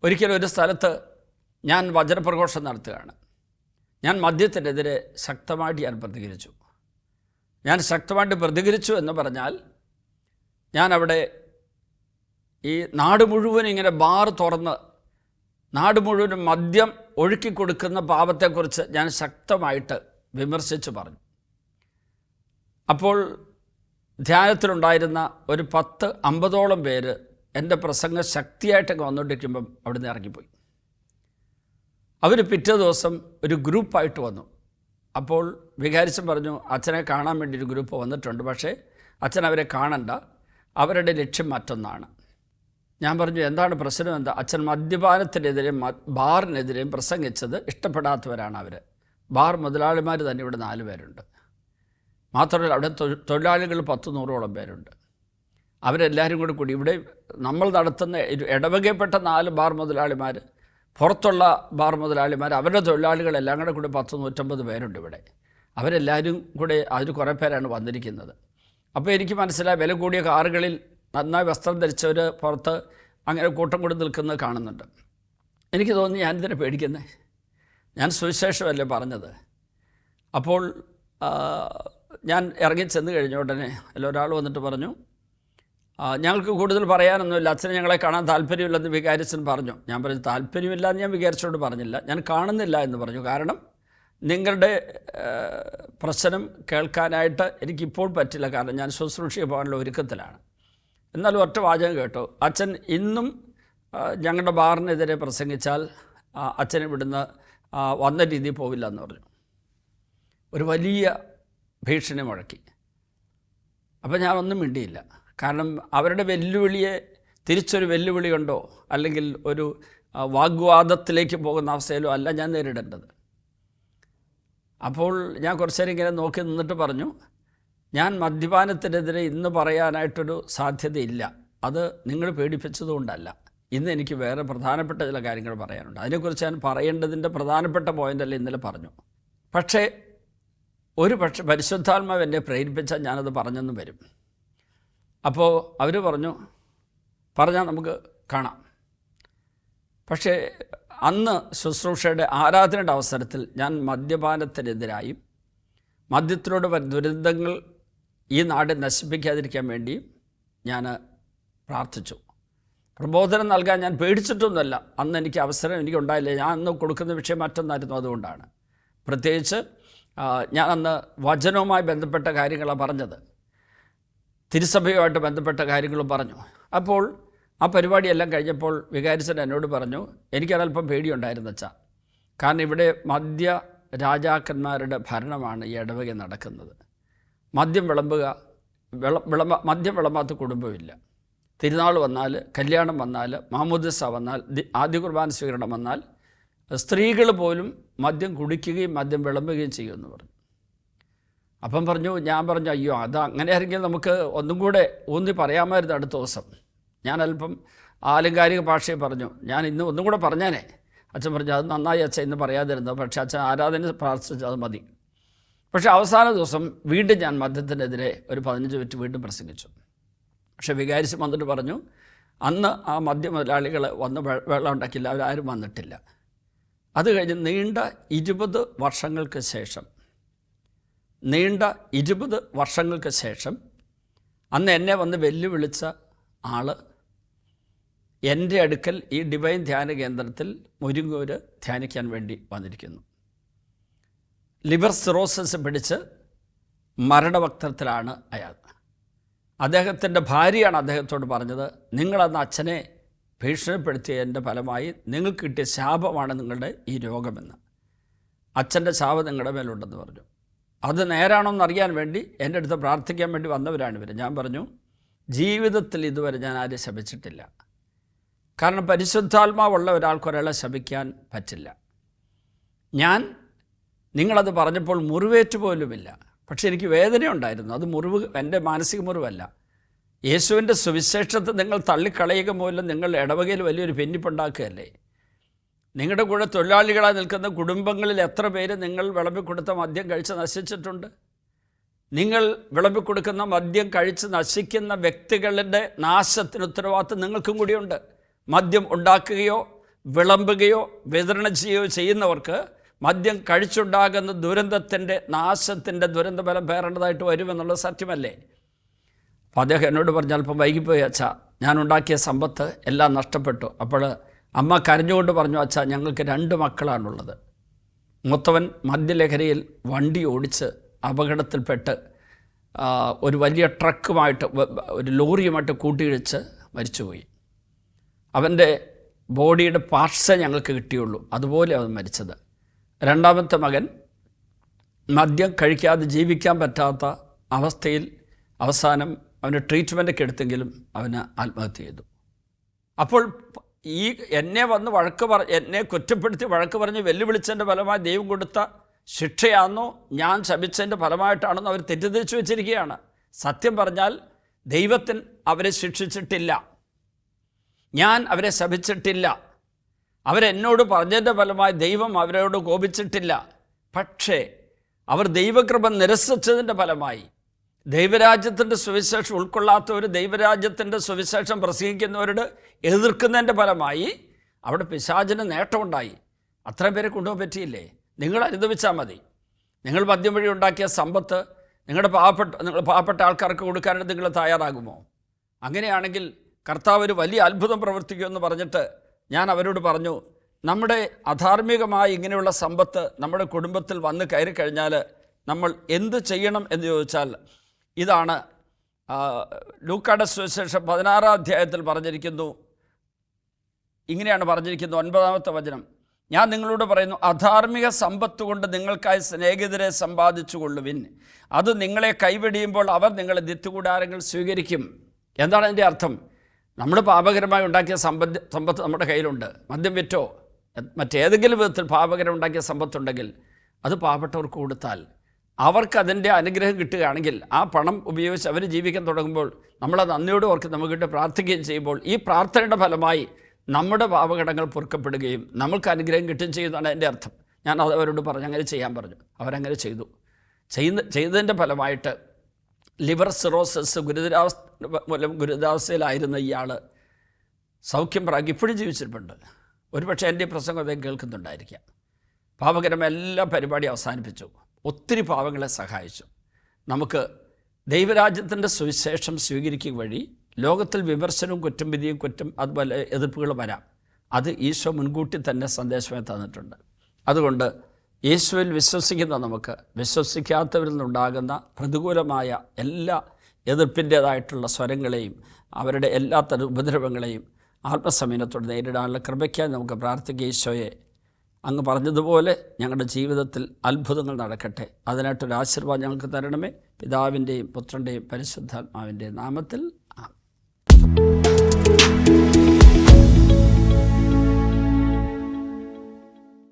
ഒരിക്കലും ഒരു സ്ഥലത്ത് ഞാൻ വചനപ്രഘോഷം നടത്തുകയാണ്. ഞാൻ മദ്യത്തിനെതിരെ ശക്തമായിട്ട് പ്രതികരിച്ചു. ഞാൻ ശക്തമായിട്ട് പ്രതികരിച്ചു എന്ന് പറഞ്ഞാൽ ഞാൻ അവിടെ ഈ നാട് മുഴുവൻ ഇങ്ങനെ ബാർ തുറന്ന് നാട് മുഴുവനും മദ്യം ഒഴുക്കിക്കൊടുക്കുന്ന പാപത്തെക്കുറിച്ച് ഞാൻ ശക്തമായിട്ട് വിമർശിച്ചു പറഞ്ഞു. അപ്പോൾ ധ്യാനത്തിലുണ്ടായിരുന്ന ഒരു 10-50ഓളം പേര് എൻ്റെ പ്രസംഗം ശക്തിയായിട്ടൊക്കെ വന്നുകൊണ്ടിരിക്കുമ്പം അവിടെ നിന്ന് ഇറങ്ങിപ്പോയി. അവർ പിറ്റേ ദിവസം ഒരു ഗ്രൂപ്പായിട്ട് വന്നു. അപ്പോൾ വികാരിച്ചൻ പറഞ്ഞു, അച്ഛനെ കാണാൻ വേണ്ടി ഒരു ഗ്രൂപ്പ് വന്നിട്ടുണ്ട്, പക്ഷേ അച്ഛൻ അവരെ കാണണ്ട, അവരുടെ ലക്ഷ്യം മറ്റൊന്നാണ്. ഞാൻ പറഞ്ഞു, എന്താണ് പ്രശ്നം? എന്താ? അച്ഛൻ മദ്യപാനത്തിനെതിരെയും ബാറിനെതിരെയും പ്രസംഗിച്ചത് ഇഷ്ടപ്പെടാത്തവരാണ് അവർ. ബാർ മുതലാളിമാർ തന്നെ ഇവിടെ 4 പേരുണ്ട്. മാത്രമല്ല അവിടെ തൊഴിലാളികൾ 10-100ഓളം പേരുണ്ട്. അവരെല്ലാവരും കൂടി ഇവിടെ നമ്മൾ നടത്തുന്ന ഇടവകപ്പെട്ട 4 ബാർ മുതലാളിമാർ, പുറത്തുള്ള ബാർ മുതലാളിമാർ, അവരുടെ തൊഴിലാളികളെല്ലാം കൂടി 150 പേരുണ്ട് ഇവിടെ. അവരെല്ലാവരും കൂടെ അതിൽ കുറേ പേരാണ് വന്നിരിക്കുന്നത്. അപ്പോൾ എനിക്ക് മനസ്സിലായി, വില കൂടിയ കാറുകളിൽ നന്നായി വസ്ത്രം ധരിച്ചവർ പുറത്ത് അങ്ങനെ കൂട്ടം കൂടി നിൽക്കുന്നത് കാണുന്നുണ്ട്. എനിക്ക് തോന്നി, ഞാനിതിനെ പേടിക്കുന്നത്, ഞാൻ സുവിശേഷമല്ലേ പറഞ്ഞത്. അപ്പോൾ ഞാൻ ഇറങ്ങി ചെന്ന് കഴിഞ്ഞ ഉടനെ ഒരാൾ വന്നിട്ട് പറഞ്ഞു, ഞങ്ങൾക്ക് കൂടുതൽ പറയാനൊന്നുമില്ല, അച്ഛനെ ഞങ്ങളെ കാണാൻ താല്പര്യമില്ലെന്ന് വികാരിച്ചൻ പറഞ്ഞു. ഞാൻ പറഞ്ഞു, താല്പര്യമില്ല എന്ന് ഞാൻ വികാരിച്ചോട് പറഞ്ഞില്ല, ഞാൻ കാണുന്നില്ല എന്ന് പറഞ്ഞു. കാരണം നിങ്ങളുടെ പ്രശ്നം കേൾക്കാനായിട്ട് എനിക്കിപ്പോൾ പറ്റില്ല, കാരണം ഞാൻ ശുശ്രൂഷയ്ക്ക് പോകാനുള്ള ഒരുക്കത്തിലാണ്. എന്നാലും ഒറ്റ വാചകം കേട്ടോ, അച്ഛൻ ഇന്നും ഞങ്ങളുടെ ബാറിനെതിരെ പ്രസംഗിച്ചാൽ അച്ഛനെ ഇവിടുന്ന് വന്ന രീതിയിൽ പോവില്ല എന്ന് പറഞ്ഞു. ഒരു വലിയ ഭീഷണി മുഴക്കി. അപ്പോൾ ഞാനൊന്നും മിണ്ടിയില്ല. കാരണം അവരുടെ വെല്ലുവിളിയെ തിരിച്ചൊരു വെല്ലുവിളി കൊണ്ടോ അല്ലെങ്കിൽ ഒരു വാഗ്വാദത്തിലേക്ക് പോകുന്ന അവസ്ഥയിലോ അല്ല ഞാൻ നേരിടേണ്ടത്. അപ്പോൾ ഞാൻ കുറച്ച് നേരം ഇങ്ങനെ നോക്കി നിന്നിട്ട് പറഞ്ഞു, ഞാൻ മദ്യപാനത്തിനെതിരെ ഇന്ന് പറയാനായിട്ടൊരു സാധ്യതയില്ല. അത് നിങ്ങൾ പേടിപ്പിച്ചതുകൊണ്ടല്ല. ഇന്ന് എനിക്ക് വേറെ പ്രധാനപ്പെട്ട ചില കാര്യങ്ങൾ പറയാനുണ്ട്. അതിനെക്കുറിച്ച് ഞാൻ പറയേണ്ടതിൻ്റെ പ്രധാനപ്പെട്ട പോയിൻ്റല്ല ഇന്നലെ പറഞ്ഞു. പക്ഷേ പരിശുദ്ധാത്മാവ് എന്നെ പ്രേരിപ്പിച്ചാൽ ഞാനത് പറഞ്ഞെന്നും വരും. അപ്പോൾ അവർ പറഞ്ഞാൽ നമുക്ക് കാണാം. പക്ഷേ അന്ന് ശുശ്രൂഷയുടെ ആരാധനയുടെ അവസരത്തിൽ ഞാൻ മദ്യപാനത്തിനെതിരായും മദ്യത്തിലൂടെ ദുരന്തങ്ങൾ ഈ നാട് നശിപ്പിക്കാതിരിക്കാൻ വേണ്ടിയും ഞാൻ പ്രാർത്ഥിച്ചു. പ്രബോധനം നൽകാൻ ഞാൻ പേടിച്ചിട്ടൊന്നുമല്ല. അന്ന് എനിക്ക് അവസരം എനിക്കുണ്ടായില്ല. ഞാൻ അന്ന് കൊടുക്കുന്ന വിഷയം മറ്റൊന്നായിരുന്നു. അതുകൊണ്ടാണ് പ്രത്യേകിച്ച് ഞാൻ അന്ന് വചനവുമായി ബന്ധപ്പെട്ട കാര്യങ്ങളാണ് പറഞ്ഞത്, തിരുസഭയുമായിട്ട് ബന്ധപ്പെട്ട കാര്യങ്ങളും പറഞ്ഞു. അപ്പോൾ ആ പരിപാടിയെല്ലാം കഴിഞ്ഞപ്പോൾ വികാരിച്ചൻ എന്നോട് പറഞ്ഞു, എനിക്കതല്പം പേടിയുണ്ടായിരുന്നു അച്ഛാ, കാരണം ഇവിടെ മദ്യ രാജാക്കന്മാരുടെ ഭരണമാണ് ഈ ഇടവക നടക്കുന്നത്. മദ്യം വിളമ്പാത്ത കുടുംബമില്ല. തിരുനാൾ വന്നാൽ, കല്യാണം വന്നാൽ, മാമോദിസ വന്നാൽ, ആദ്യ കുർബാന സ്വീകരണം വന്നാൽ സ്ത്രീകൾ പോലും മദ്യം കുടിക്കുകയും മദ്യം വിളമ്പുകയും ചെയ്യുമെന്ന് പറഞ്ഞു. അപ്പം ഞാൻ പറഞ്ഞു, അയ്യോ അത് അങ്ങനെ ആയിരിക്കും നമുക്ക് ഒന്നും കൂടെ ഊന്നി പറയാമായിരുന്നു അടുത്ത ദിവസം. ഞാൻ അല്പം ആലങ്കാരിക ഭാഷയെ പറഞ്ഞു, ഞാൻ ഇന്ന് ഒന്നും കൂടെ പറഞ്ഞേനെ. അച്ഛൻ പറഞ്ഞു, അത് നന്നായി അച്ഛൻ ഇന്ന് പറയാതിരുന്നത്, പക്ഷേ അച്ഛൻ ആരാധന പ്രാർത്ഥിച്ചു, അത് മതി. പക്ഷേ അവസാന ദിവസം വീണ്ടും ഞാൻ മദ്യത്തിനെതിരെ ഒരു 15 മിനിറ്റ് വീണ്ടും പ്രസംഗിച്ചു. പക്ഷേ വികാരിച്ച് വന്നിട്ട് പറഞ്ഞു, അന്ന് ആ മദ്യ മുതലാളികൾ വന്ന് വെള്ളം ഉണ്ടാക്കില്ല, അവരാരും വന്നിട്ടില്ല. അത് കഴിഞ്ഞ് നീണ്ട 20 വർഷങ്ങൾക്ക് ശേഷം അന്ന് എന്നെ വന്ന് വെല്ലുവിളിച്ച ആൾ എൻ്റെ അടുക്കൽ ഈ ഡിവൈൻ ധ്യാന കേന്ദ്രത്തിൽ മുരിങ്ങൂര് ധ്യാനിക്കാൻ വേണ്ടി വന്നിരിക്കുന്നു. ലിവർ സിറോസിസ് പിടിച്ച് മരണവക്തത്തിലാണ് അയാൾ. അദ്ദേഹത്തിൻ്റെ ഭാര്യയാണ് അദ്ദേഹത്തോട് പറഞ്ഞത്, നിങ്ങളന്ന് അച്ഛനെ ഭീഷണിപ്പെടുത്തിയതിൻ്റെ ഫലമായി നിങ്ങൾക്ക് കിട്ടിയ ശാപമാണ് നിങ്ങളുടെ ഈ രോഗമെന്ന്. അച്ഛൻ്റെ ശാപം നിങ്ങളുടെ മേലുണ്ടെന്ന് പറഞ്ഞു. അത് നേരാണോന്നറിയാൻ വേണ്ടി എൻ്റെ അടുത്ത് പ്രാർത്ഥിക്കാൻ വേണ്ടി വന്നവരാണ് ഇവർ. ഞാൻ പറഞ്ഞു, ജീവിതത്തിൽ ഇതുവരെ ഞാൻ ആരെയും ശപിച്ചിട്ടില്ല. കാരണം പരിശുദ്ധാത്മാവുള്ള ഒരാൾക്കൊരാളെ ശപിക്കാൻ പറ്റില്ല. നിങ്ങളത് പറഞ്ഞപ്പോൾ മുറിവേറ്റ് പോലുമില്ല, പക്ഷേ എനിക്ക് വേദനയുണ്ടായിരുന്നു. അത് മുറിവ് എൻ്റെ മാനസിക മുറിവല്ല. യേശുവിൻ്റെ സുവിശേഷത്തെ നിങ്ങൾ തള്ളിക്കളയുക മൂലം നിങ്ങൾ ഇടവകയിൽ വലിയൊരു ഭിന്നിപ്പുണ്ടാക്കുകയല്ലേ. നിങ്ങളുടെ കൂടെ തൊഴിലാളികളായി നിൽക്കുന്ന കുടുംബങ്ങളിൽ എത്ര പേര് നിങ്ങൾ വിളമ്പിക്കൊടുത്ത മദ്യം കഴിച്ച് നശിച്ചിട്ടുണ്ട്? നിങ്ങൾ വിളമ്പിക്കൊടുക്കുന്ന മദ്യം കഴിച്ച് നശിക്കുന്ന വ്യക്തികളുടെ നാശത്തിന് ഉത്തരവാദിത്വം നിങ്ങൾക്കും കൂടിയുണ്ട്. മദ്യം ഉണ്ടാക്കുകയോ വിളമ്പുകയോ വിതരണം ചെയ്യുകയോ ചെയ്യുന്നവർക്ക് മദ്യം കഴിച്ചുണ്ടാകുന്ന ദുരന്തത്തിൻ്റെ നാശത്തിൻ്റെ ദുരന്തഫലം പേറേണ്ടതായിട്ട് വരുമെന്നുള്ളത് സത്യമല്ലേ? അപ്പോൾ അദ്ദേഹം എന്നോട് പറഞ്ഞ അല്പം വൈകിപ്പോയി അച്ഛാ, ഞാൻ ഉണ്ടാക്കിയ സമ്പത്ത് എല്ലാം നഷ്ടപ്പെട്ടു. അപ്പോൾ അമ്മ കരഞ്ഞുകൊണ്ട് പറഞ്ഞു, അച്ഛാ ഞങ്ങൾക്ക് 2 മക്കളാണുള്ളത്. മൂത്തവൻ മദ്യലഹരിയിൽ വണ്ടി ഓടിച്ച് അപകടത്തിൽപ്പെട്ട് ഒരു വലിയ ട്രക്കുമായിട്ട് ഒരു ലോറിയുമായിട്ട് കൂട്ടിയിടിച്ച് മരിച്ചുപോയി. അവൻ്റെ ബോഡിയുടെ പാർട്സേ ഞങ്ങൾക്ക് കിട്ടിയുള്ളൂ, അതുപോലെ അവൻ മരിച്ചത്. 2ാമത്തെ മകൻ മദ്യം കഴിക്കാതെ ജീവിക്കാൻ പറ്റാത്ത അവസ്ഥയിൽ അവസാനം അവന് ട്രീറ്റ്മെൻറ്റൊക്കെ എടുത്തെങ്കിലും അവന് ആത്മഹത്യ ചെയ്തു. അപ്പോൾ ഈ എന്നെ കുറ്റപ്പെടുത്തി വഴക്ക് പറഞ്ഞ് വെല്ലുവിളിച്ചതിൻ്റെ ഫലമായി ദൈവം കൊടുത്ത ശിക്ഷയാണെന്നോ ഞാൻ ശപിച്ചതിൻ്റെ ഫലമായിട്ടാണെന്നോ അവർ തെറ്റിദ്ധരിച്ചു വെച്ചിരിക്കുകയാണ്. സത്യം പറഞ്ഞാൽ ദൈവത്തിന് അവരെ ശിക്ഷിച്ചിട്ടില്ല, ഞാൻ അവരെ ശപിച്ചിട്ടില്ല, അവരെന്നോട് പറഞ്ഞതിൻ്റെ ഫലമായി ദൈവം അവരോട് കോപിച്ചിട്ടില്ല. പക്ഷേ അവർ ദൈവകൃപ നിരസിച്ചതിൻ്റെ ഫലമായി ദൈവരാജ്യത്തിൻ്റെ സുവിശേഷം ഉൾക്കൊള്ളാത്തവർ ദൈവരാജ്യത്തിൻ്റെ സുവിശേഷം പ്രസംഗിക്കുന്നവരോട് എതിർക്കുന്നതിൻ്റെ ഫലമായി അവിടെ പിശാചിന് നേട്ടമുണ്ടായി. അത്രയും പേരെ കൊണ്ടുപോകാൻ പറ്റിയില്ലേ? നിങ്ങൾ അനുഭവിച്ചാൽ മതി. നിങ്ങൾ മദ്യം വഴി ഉണ്ടാക്കിയ സമ്പത്ത് നിങ്ങൾ പാവപ്പെട്ട ആൾക്കാർക്ക് കൊടുക്കാനായിട്ട് നിങ്ങൾ തയ്യാറാകുമോ? അങ്ങനെയാണെങ്കിൽ കർത്താവ് ഒരു വലിയ അത്ഭുതം പ്രവർത്തിക്കുമെന്ന് പറഞ്ഞിട്ട് ഞാൻ അവരോട് പറഞ്ഞു, നമ്മുടെ അധാർമികമായ ഇങ്ങനെയുള്ള സമ്പത്ത് നമ്മുടെ കുടുംബത്തിൽ വന്ന് കയറി കഴിഞ്ഞാൽ നമ്മൾ എന്ത് ചെയ്യണം എന്ന് ചോദിച്ചാൽ ഇതാണ്. ലൂക്കായുടെ സുവിശേഷം 16-ാം അധ്യായത്തിൽ പറഞ്ഞിരിക്കുന്നു, ഇങ്ങനെയാണ് പറഞ്ഞിരിക്കുന്നത്, 9-ാമത്തെ വചനം. ഞാൻ നിങ്ങളോട് പറയുന്നു, അധാർമിക സമ്പത്ത് കൊണ്ട് നിങ്ങൾക്കായി സ്നേഹിതരെ സമ്പാദിച്ചു കൊള്ളുവിൻ. അത് നിങ്ങളെ കൈവെടിയുമ്പോൾ അവർ നിങ്ങളെ ദിത്തുകൂടാരങ്ങൾ സ്വീകരിക്കും. എന്താണ് അതിൻ്റെ അർത്ഥം? നമ്മൾ പാപകരമായി ഉണ്ടാക്കിയ സമ്പത്ത് നമ്മുടെ കയ്യിലുണ്ട്. മദ്യം വിറ്റോ മറ്റേതെങ്കിലും വിധത്തിൽ പാപകരം ഉണ്ടാക്കിയ സമ്പത്തുണ്ടെങ്കിൽ അത് പാവപ്പെട്ടവർക്ക് കൊടുത്താൽ അവർക്കതിൻ്റെ അനുഗ്രഹം കിട്ടുകയാണെങ്കിൽ ആ പണം ഉപയോഗിച്ച് അവർ ജീവിക്കാൻ തുടങ്ങുമ്പോൾ നമ്മളത് നന്ദിയോട് ഓർക്ക് നമുക്കിട്ട് പ്രാർത്ഥിക്കുകയും ചെയ്യുമ്പോൾ ഈ പ്രാർത്ഥനയുടെ ഫലമായി നമ്മുടെ പാപകടങ്ങൾ പൊറുക്കപ്പെടുകയും നമ്മൾക്ക് അനുഗ്രഹം കിട്ടുകയും ചെയ്യുന്നതാണ് എൻ്റെ അർത്ഥം. ഞാൻ അത് അവരോട് പറഞ്ഞു, അങ്ങനെ ചെയ്യാൻ പറഞ്ഞു. അവരങ്ങനെ ചെയ്തു. ചെയ്തതിൻ്റെ ഫലമായിട്ട് ലിവർ സിറോസിസ് ഗുരുതരാവസ്ഥയിലായിരുന്ന ഇയാൾ സൗഖ്യം പ്രാപിച്ച് ഇപ്പോഴും ജീവിച്ചിട്ടുണ്ട്. ഒരുപക്ഷെ എൻ്റെ പ്രസംഗം അദ്ദേഹം കേൾക്കുന്നുണ്ടായിരിക്കാം. പാപകരമെല്ലാ പരിപാടി അവസാനിപ്പിച്ചു, ഒത്തിരി പാവങ്ങളെ സഹായിച്ചു. നമുക്ക് ദൈവരാജ്യത്തിൻ്റെ സുവിശേഷം സ്വീകരിക്കുക വഴി ലോകത്തിൽ വിമർശനവും കുറ്റം അതുപോലെ എതിർപ്പുകൾ വരാം. അത് ഈശോ മുൻകൂട്ടി തന്നെ സന്ദേശമായി തന്നിട്ടുണ്ട്. അതുകൊണ്ട് യേശുവിൽ വിശ്വസിക്കുന്ന നമുക്ക് വിശ്വസിക്കാത്തവരിൽ നിന്നുണ്ടാകുന്ന പ്രതികൂലമായ എല്ലാ എതിർപ്പിൻ്റേതായിട്ടുള്ള സ്വരങ്ങളെയും അവരുടെ എല്ലാ തരം ഉപദ്രവങ്ങളെയും ആത്മസമീനത്തോടെ നേരിടാനുള്ള കൃപയ്ക്കായി നമുക്ക് പ്രാർത്ഥിക്കുക. ഈശോയെ, അങ്ങ് പറഞ്ഞതുപോലെ ഞങ്ങളുടെ ജീവിതത്തിൽ അത്ഭുതങ്ങൾ നടക്കട്ടെ. അതിനായിട്ടൊരു ആശീർവാദം ഞങ്ങൾക്ക് തരണമേ. പിതാവിൻ്റെയും പുത്രൻ്റെയും പരിശുദ്ധാത്മാവിൻ്റെയും നാമത്തിൽ